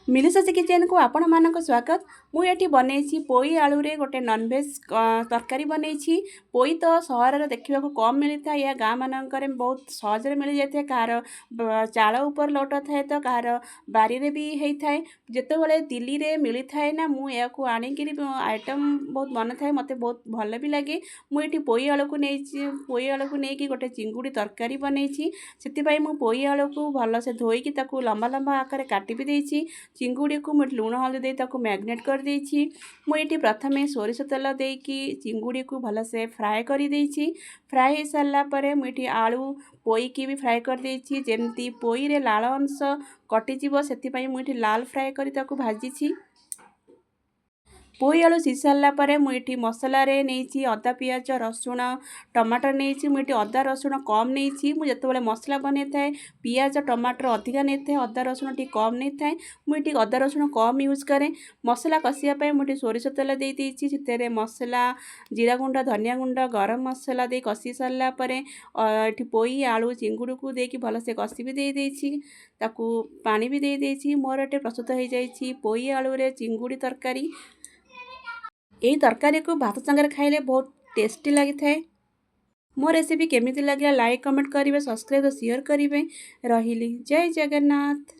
मिलिसासी kitchen को आपण मानक स्वागत। मुझे बनई पोई आलू रे गोटे नॉनवेज तरकारी बनई। पोई तो सहर देखा कम मिलता है या गाँ मानक बहुत सहजरे मिल जाए। कहार चाल उपर लौट थाए तो कहार बारी भी होता है। जिते दिल्ली रे मिली थाए ना मुझे आणिक आइटम बहुत बन थाए मत बहुत भल भी लगे। मुझे पोई आलू को नहीं गोटे चिंगुड़ी तरकारी बनई। से पोई आलू को भलसे धोईकी लंबा लंबा आकार काटी भी देती। चिंगुड़ी को मुझे लुण हल्दी दे मैग्नेट कर देछि। मुझे प्रथमे सोरिष तेल देकी चिंगुड़ी को भलसे फ्राए कर देछि। फ्राए हो सारा पर मुझे आलू पोई की भी फ्राए कर देछि। जेमती पोई रे लाल अंश कटिजिवो सेथिपई मुझे लाल फ्राए कर भाजी। पोई आलू सीझी सारा पर मुझे मसला नहीं अदा पियाज रसुण टमाटर नहीं। मुझे अदा रसुण कम नहीं। मुझे जो मसला बन थाए पियाज टमाटर अधिका नहीं था अदा रसुण टी कम नहीं थाए। मुझे अदा रसुण कम यूज करें। मसला कषापी मुझे सोरिष तेल दे देछि। से मसला जीरा गुंड धनिया गुंड गरम मसला दे कषि सारा पर ये पोई आलू चिंगुड़ी को देकी भलसे कषि भी दे देछि। ताकू पानी भी दे देछि। मोर ये प्रस्तुत हो जाइछि पोई आलू रे चिंगुड़ी तरकारी। यही तरकारी को भात सांगे खाइले बहुत टेस्टी लगी थाए। मो रेसिपी केमिति लगे लाइक कमेंट करेंगे सब्सक्राइब शेयर करेंगे। रही जय जगन्नाथ।